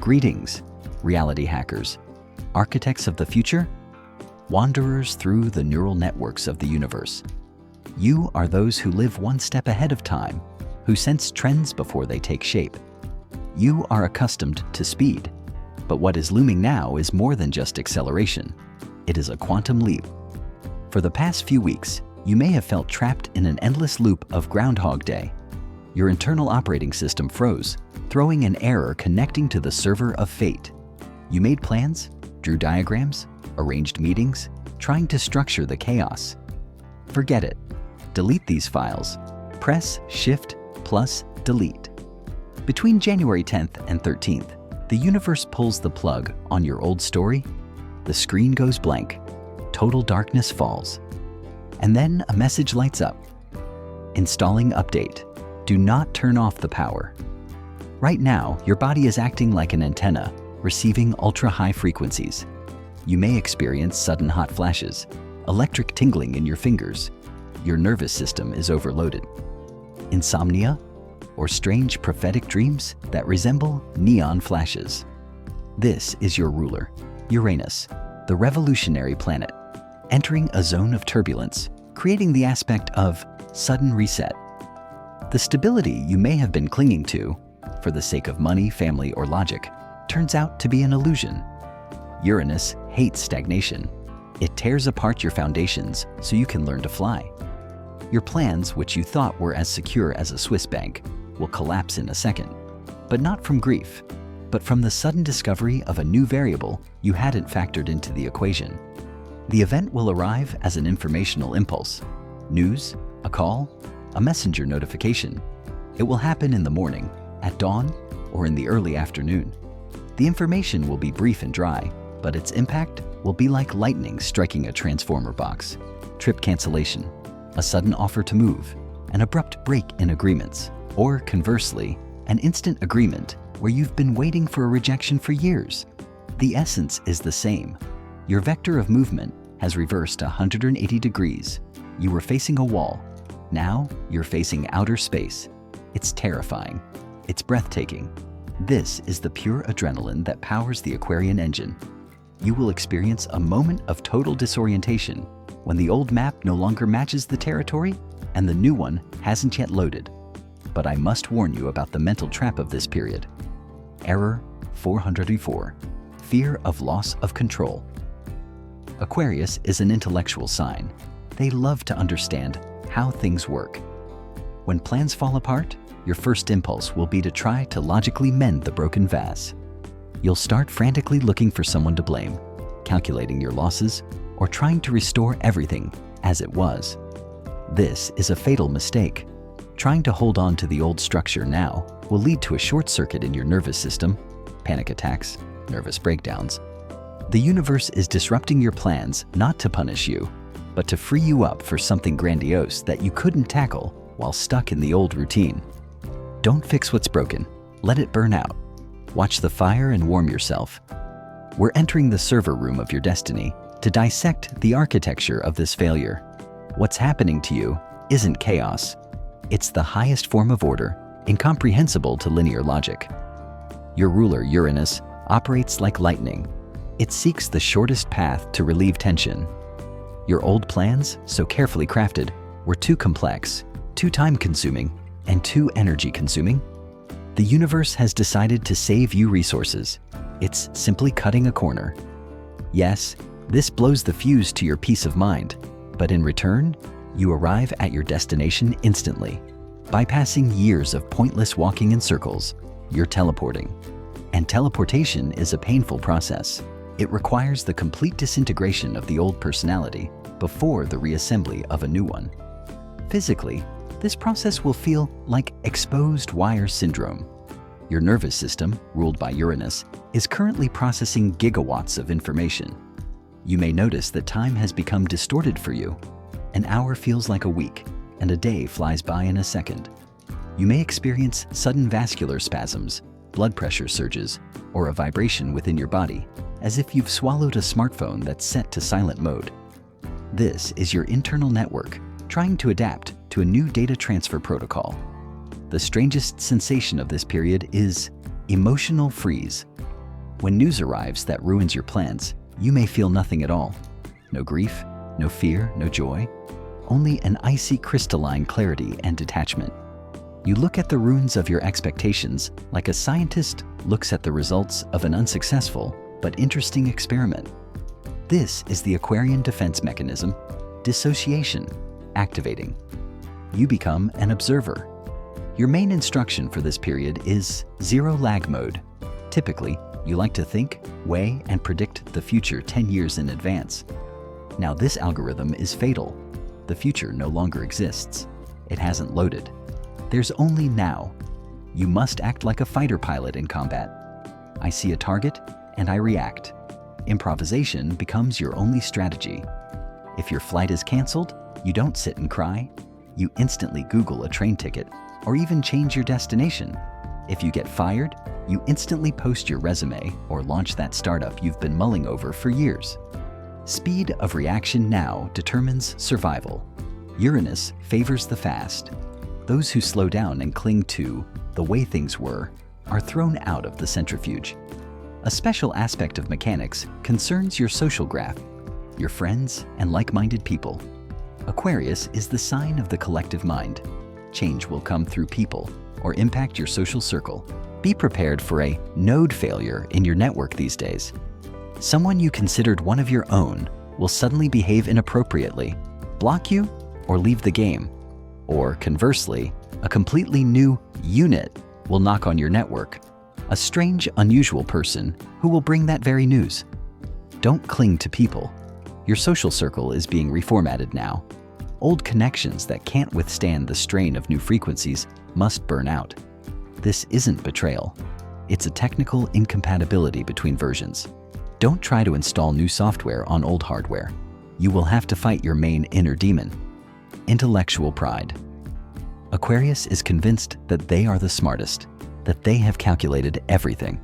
Greetings, reality hackers, architects of the future, wanderers through the neural networks of the universe. You are those who live one step ahead of time, who sense trends before they take shape. You are accustomed to speed, but what is looming now is more than just acceleration. It is a quantum leap. For the past few weeks, you may have felt trapped in an endless loop of Groundhog Day. Your internal operating system froze, throwing an error connecting to the server of fate. You made plans, drew diagrams, arranged meetings, trying to structure the chaos. Forget it. Delete these files. Press Shift plus Delete. Between January 10th and 13th, the universe pulls the plug on your old story. The screen goes blank. Total darkness falls. And then a message lights up. Installing update. Do not turn off the power. Right now, your body is acting like an antenna, receiving ultra-high frequencies. You may experience sudden hot flashes, electric tingling in your fingers. Your nervous system is overloaded. Insomnia, or strange prophetic dreams that resemble neon flashes. This is your ruler, Uranus, the revolutionary planet, entering a zone of turbulence, creating the aspect of sudden reset. The stability you may have been clinging to, for the sake of money, family, or logic, turns out to be an illusion. Uranus hates stagnation. It tears apart your foundations so you can learn to fly. Your plans, which you thought were as secure as a Swiss bank, will collapse in a second. But not from grief, but from the sudden discovery of a new variable you hadn't factored into the equation. The event will arrive as an informational impulse. News, a call, a messenger notification. It will happen in the morning, at dawn, or in the early afternoon. The information will be brief and dry, but its impact will be like lightning striking a transformer box. Trip cancellation, a sudden offer to move, an abrupt break in agreements, or conversely, an instant agreement where you've been waiting for a rejection for years. The essence is the same. Your vector of movement has reversed 180 degrees. You were facing a wall. Now you're facing outer space. It's terrifying. It's breathtaking. This is the pure adrenaline that powers the Aquarian engine. You will experience a moment of total disorientation when the old map no longer matches the territory and the new one hasn't yet loaded. But I must warn you about the mental trap of this period. Error 404. Fear of loss of control. Aquarius is an intellectual sign. They love to understand how things work. When plans fall apart, your first impulse will be to try to logically mend the broken vase. You'll start frantically looking for someone to blame, calculating your losses, or trying to restore everything as it was. This is a fatal mistake. Trying to hold on to the old structure now will lead to a short circuit in your nervous system, panic attacks, nervous breakdowns. The universe is disrupting your plans not to punish you, but to free you up for something grandiose that you couldn't tackle while stuck in the old routine. Don't fix what's broken. Let it burn out. Watch the fire and warm yourself. We're entering the server room of your destiny to dissect the architecture of this failure. What's happening to you isn't chaos. It's the highest form of order, incomprehensible to linear logic. Your ruler, Uranus, operates like lightning. It seeks the shortest path to relieve tension. Your old plans, so carefully crafted, were too complex, too time-consuming, and too energy-consuming. The universe has decided to save you resources. It's simply cutting a corner. Yes, this blows the fuse to your peace of mind, but in return, you arrive at your destination instantly. Bypassing years of pointless walking in circles, you're teleporting. And teleportation is a painful process. It requires the complete disintegration of the old personality before the reassembly of a new one. Physically, this process will feel like exposed wire syndrome. Your nervous system, ruled by Uranus, is currently processing gigawatts of information. You may notice that time has become distorted for you. An hour feels like a week, and a day flies by in a second. You may experience sudden vascular spasms, blood pressure surges, or a vibration within your body, as if you've swallowed a smartphone that's set to silent mode. This is your internal network, trying to adapt to a new data transfer protocol. The strangest sensation of this period is emotional freeze. When news arrives that ruins your plans, you may feel nothing at all. No grief, no fear, no joy, only an icy crystalline clarity and detachment. You look at the ruins of your expectations like a scientist looks at the results of an unsuccessful but interesting experiment. This is the Aquarian defense mechanism, dissociation, activating. You become an observer. Your main instruction for this period is zero lag mode. Typically, you like to think, weigh, and predict the future 10 years in advance. Now this algorithm is fatal. The future no longer exists. It hasn't loaded. There's only now. You must act like a fighter pilot in combat. I see a target, and I react. Improvisation becomes your only strategy. If your flight is canceled, you don't sit and cry. You instantly Google a train ticket, or even change your destination. If you get fired, you instantly post your resume or launch that startup you've been mulling over for years. Speed of reaction now determines survival. Uranus favors the fast. Those who slow down and cling to the way things were are thrown out of the centrifuge. A special aspect of mechanics concerns your social graph, your friends and like-minded people. Aquarius is the sign of the collective mind. Change will come through people or impact your social circle. Be prepared for a node failure in your network these days. Someone you considered one of your own will suddenly behave inappropriately, block you, or leave the game. Or conversely, a completely new unit will knock on your network, a strange, unusual person who will bring that very news. Don't cling to people. Your social circle is being reformatted now. Old connections that can't withstand the strain of new frequencies must burn out. This isn't betrayal. It's a technical incompatibility between versions. Don't try to install new software on old hardware. You will have to fight your main inner demon, intellectual pride. Aquarius is convinced that they are the smartest, that they have calculated everything.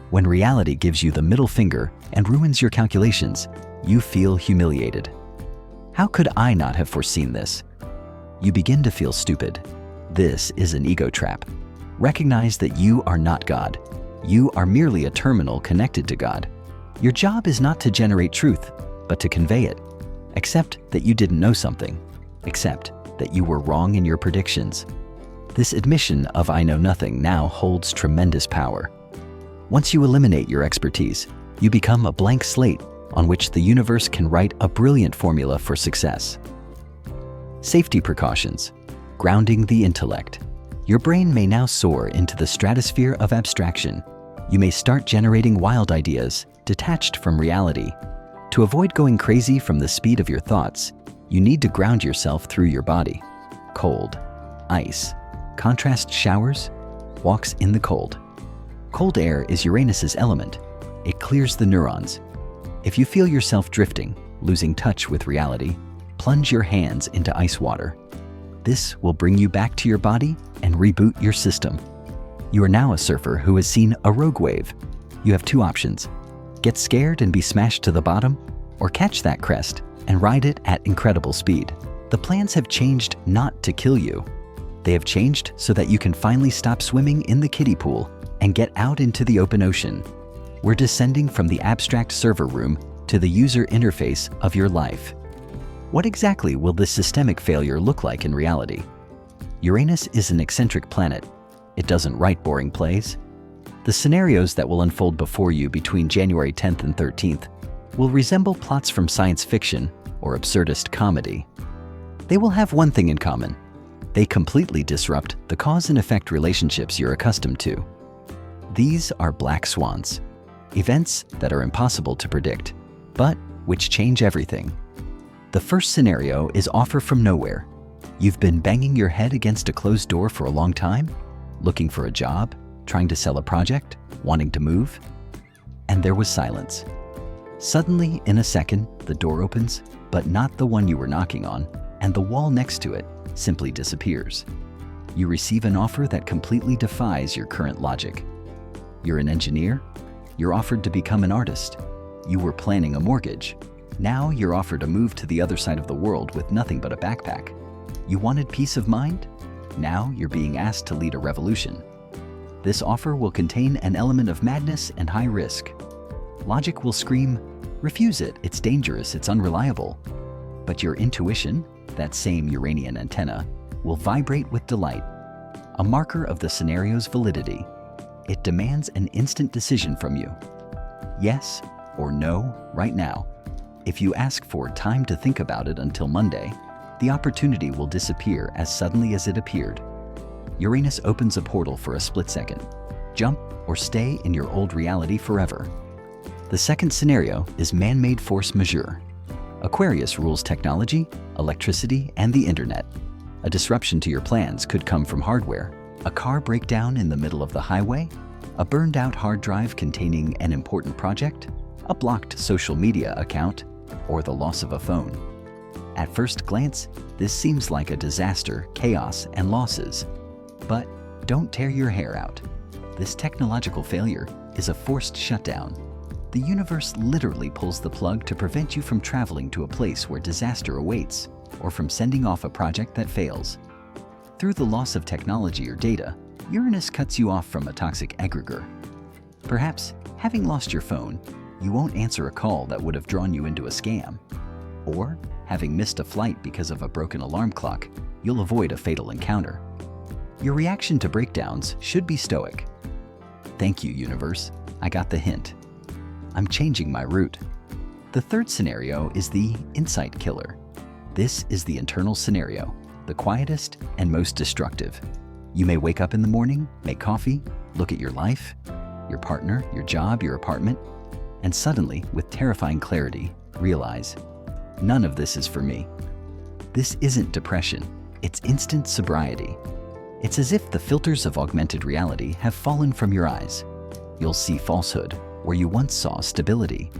When reality gives you the middle finger and ruins your calculations, you feel humiliated. How could I not have foreseen this? You begin to feel stupid. This is an ego trap. Recognize that you are not God. You are merely a terminal connected to God. Your job is not to generate truth, but to convey it. Accept that you didn't know something. Accept that you were wrong in your predictions. This admission of I know nothing now holds tremendous power. Once you eliminate your expertise, you become a blank slate on which the universe can write a brilliant formula for success. Safety precautions. Grounding the intellect. Your brain may now soar into the stratosphere of abstraction. You may start generating wild ideas, detached from reality. To avoid going crazy from the speed of your thoughts, you need to ground yourself through your body. Cold, ice, contrast showers, walks in the cold. Cold air is Uranus's element. It clears the neurons. If you feel yourself drifting, losing touch with reality, plunge your hands into ice water. This will bring you back to your body and reboot your system. You are now a surfer who has seen a rogue wave. You have two options. Get scared and be smashed to the bottom, or catch that crest and ride it at incredible speed. The plans have changed not to kill you. They have changed so that you can finally stop swimming in the kiddie pool and get out into the open ocean. We're descending from the abstract server room to the user interface of your life. What exactly will this systemic failure look like in reality? Uranus is an eccentric planet. It doesn't write boring plays. The scenarios that will unfold before you between January 10th and 13th will resemble plots from science fiction or absurdist comedy. They will have one thing in common. They completely disrupt the cause and effect relationships you're accustomed to. These are black swans, events that are impossible to predict, but which change everything. The first scenario is offer from nowhere. You've been banging your head against a closed door for a long time, looking for a job, trying to sell a project, wanting to move, and there was silence. Suddenly, in a second, the door opens, but not the one you were knocking on, and the wall next to it simply disappears. You receive an offer that completely defies your current logic. You're an engineer. You're offered to become an artist. You were planning a mortgage. Now you're offered to move to the other side of the world with nothing but a backpack. You wanted peace of mind? Now you're being asked to lead a revolution. This offer will contain an element of madness and high risk. Logic will scream, refuse it, it's dangerous, it's unreliable. But your intuition, that same Uranian antenna, will vibrate with delight, a marker of the scenario's validity. It demands an instant decision from you. Yes or no right now. If you ask for time to think about it until Monday, the opportunity will disappear as suddenly as it appeared. Uranus opens a portal for a split second. Jump or stay in your old reality forever. The second scenario is man-made force majeure. Aquarius rules technology, electricity, and the internet. A disruption to your plans could come from hardware, a car breakdown in the middle of the highway, a burned-out hard drive containing an important project, a blocked social media account, or the loss of a phone. At first glance, this seems like a disaster, chaos, and losses. But don't tear your hair out. This technological failure is a forced shutdown. The universe literally pulls the plug to prevent you from traveling to a place where disaster awaits, or from sending off a project that fails. Through the loss of technology or data, Uranus cuts you off from a toxic egregore. Perhaps, having lost your phone, you won't answer a call that would have drawn you into a scam. Or, having missed a flight because of a broken alarm clock, you'll avoid a fatal encounter. Your reaction to breakdowns should be stoic. Thank you, universe. I got the hint. I'm changing my route. The third scenario is the insight killer. This is the internal scenario, the quietest and most destructive. You may wake up in the morning, make coffee, look at your life, your partner, your job, your apartment, and suddenly, with terrifying clarity, realize, none of this is for me. This isn't depression, it's instant sobriety. It's as if the filters of augmented reality have fallen from your eyes. You'll see falsehood where you once saw stability.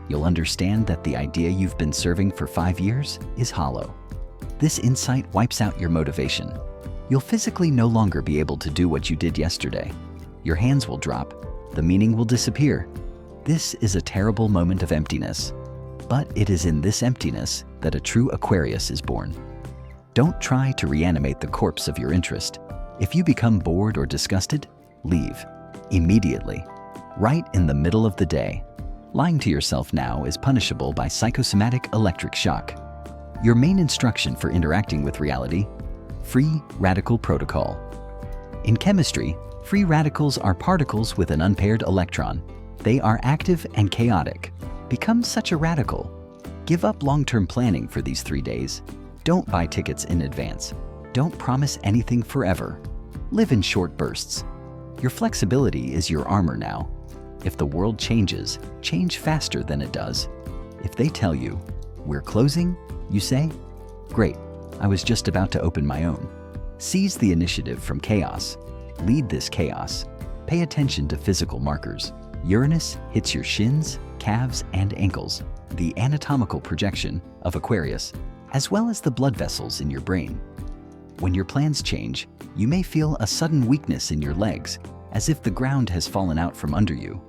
You'll understand that the idea you've been serving for 5 years is hollow. This insight wipes out your motivation. You'll physically no longer be able to do what you did yesterday. Your hands will drop, the meaning will disappear. This is a terrible moment of emptiness. But it is in this emptiness that a true Aquarius is born. Don't try to reanimate the corpse of your interest. If you become bored or disgusted, leave immediately, right in the middle of the day. Lying to yourself now is punishable by psychosomatic electric shock. Your main instruction for interacting with reality: free radical protocol. In chemistry, free radicals are particles with an unpaired electron. They are active and chaotic. Become such a radical. Give up long-term planning for these 3 days. Don't buy tickets in advance. Don't promise anything forever. Live in short bursts. Your flexibility is your armor now. If the world changes, change faster than it does. If they tell you, "We're closing," you say, "Great, I was just about to open my own." Seize the initiative from chaos. Lead this chaos. Pay attention to physical markers. Uranus hits your shins, calves, and ankles, the anatomical projection of Aquarius, as well as the blood vessels in your brain. When your plans change, you may feel a sudden weakness in your legs, as if the ground has fallen out from under you,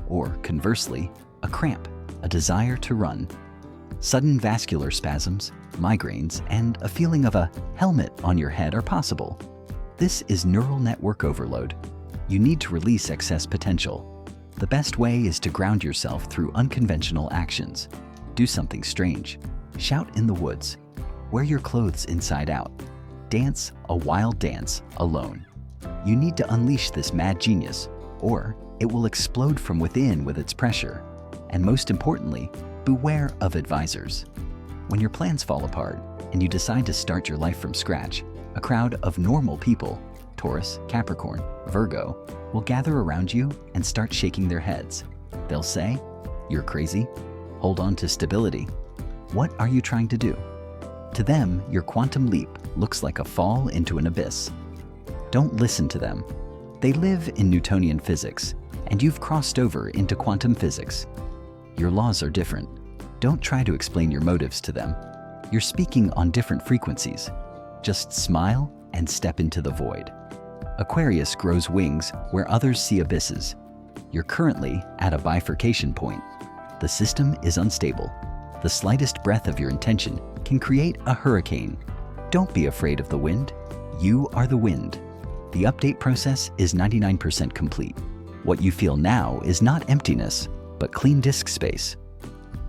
or conversely, a cramp, a desire to run. Sudden vascular spasms, migraines, and a feeling of a helmet on your head are possible. This is neural network overload. You need to release excess potential. The best way is to ground yourself through unconventional actions. Do something strange. Shout in the woods. Wear your clothes inside out. Dance a wild dance alone. You need to unleash this mad genius, or it will explode from within with its pressure. And most importantly, beware of advisors. When your plans fall apart and you decide to start your life from scratch, a crowd of normal people, Taurus, Capricorn, Virgo, will gather around you and start shaking their heads. They'll say, "You're crazy. Hold on to stability. What are you trying to do?" To them, your quantum leap looks like a fall into an abyss. Don't listen to them. They live in Newtonian physics, and you've crossed over into quantum physics. Your laws are different. Don't try to explain your motives to them. You're speaking on different frequencies. Just smile and step into the void. Aquarius grows wings where others see abysses. You're currently at a bifurcation point. The system is unstable. The slightest breath of your intention can create a hurricane. Don't be afraid of the wind. You are the wind. The update process is 99% complete. What you feel now is not emptiness, but clean disk space.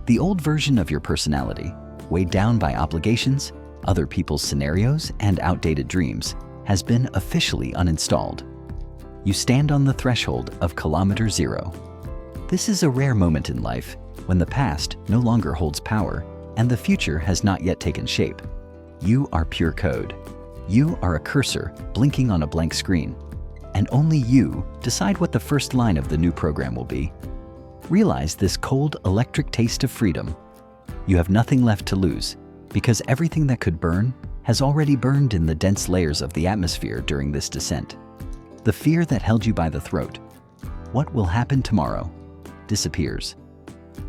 The old version of your personality, weighed down by obligations, other people's scenarios, and outdated dreams, has been officially uninstalled. You stand on the threshold of kilometer zero. This is a rare moment in life when the past no longer holds power and the future has not yet taken shape. You are pure code. You are a cursor blinking on a blank screen, and only you decide what the first line of the new program will be. Realize this cold, electric taste of freedom. You have nothing left to lose, because everything that could burn has already burned in the dense layers of the atmosphere during this descent. The fear that held you by the throat, what will happen tomorrow, disappears.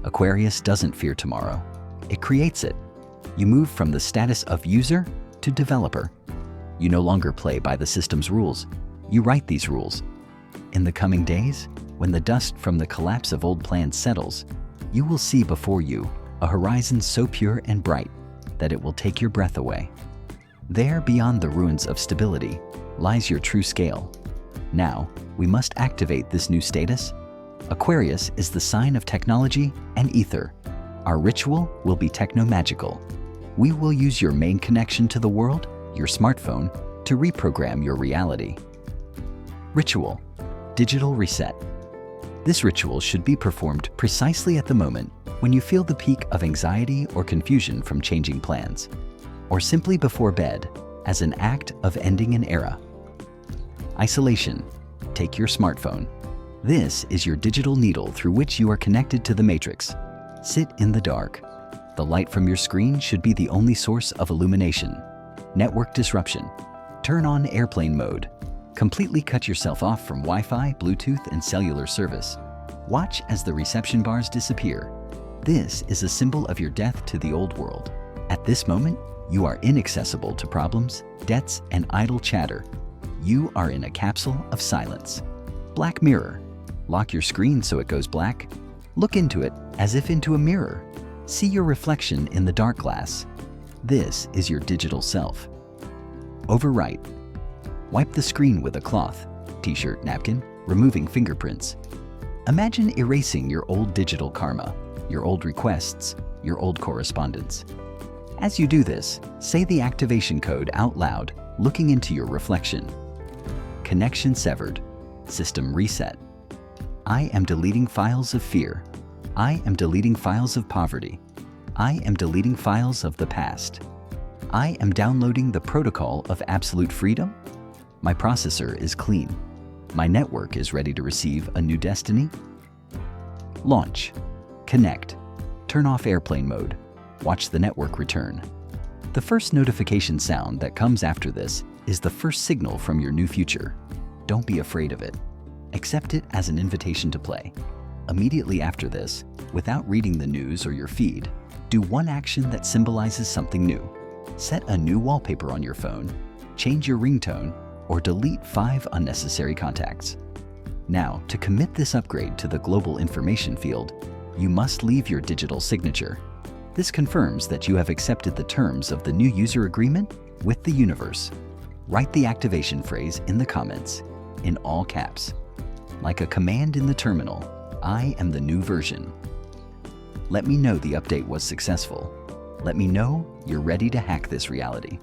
Aquarius doesn't fear tomorrow. It creates it. You move from the status of user to developer. You no longer play by the system's rules. You write these rules. In the coming days, when the dust from the collapse of old plans settles, you will see before you a horizon so pure and bright that it will take your breath away. There, beyond the ruins of stability, lies your true scale. Now, we must activate this new status. Aquarius is the sign of technology and ether. Our ritual will be techno-magical. We will use your main connection to the world, your smartphone, to reprogram your reality. Ritual: digital reset. This ritual should be performed precisely at the moment when you feel the peak of anxiety or confusion from changing plans, or simply before bed as an act of ending an era. Isolation: take your smartphone. This is your digital needle through which you are connected to the matrix. Sit in the dark. The light from your screen should be the only source of illumination. Network disruption: turn on airplane mode. Completely cut yourself off from Wi-Fi, Bluetooth, and cellular service. Watch as the reception bars disappear. This is a symbol of your death to the old world. At this moment, you are inaccessible to problems, debts, and idle chatter. You are in a capsule of silence. Black mirror: lock your screen so it goes black. Look into it as if into a mirror. See your reflection in the dark glass. This is your digital self. Overwrite: wipe the screen with a cloth, t-shirt, napkin, removing fingerprints. Imagine erasing your old digital karma, your old requests, your old correspondence. As you do this, say the activation code out loud, looking into your reflection. Connection severed. System reset. I am deleting files of fear. I am deleting files of poverty. I am deleting files of the past. I am downloading the protocol of absolute freedom. My processor is clean. My network is ready to receive a new destiny. Launch. Connect. Turn off airplane mode. Watch the network return. The first notification sound that comes after this is the first signal from your new future. Don't be afraid of it. Accept it as an invitation to play. Immediately after this, without reading the news or your feed, do one action that symbolizes something new. Set a new wallpaper on your phone, change your ringtone, or delete 5 unnecessary contacts. Now, to commit this upgrade to the global information field, you must leave your digital signature. This confirms that you have accepted the terms of the new user agreement with the universe. Write the activation phrase in the comments, in all caps. Like a command in the terminal, I am the new version. Let me know the update was successful. Let me know you're ready to hack this reality.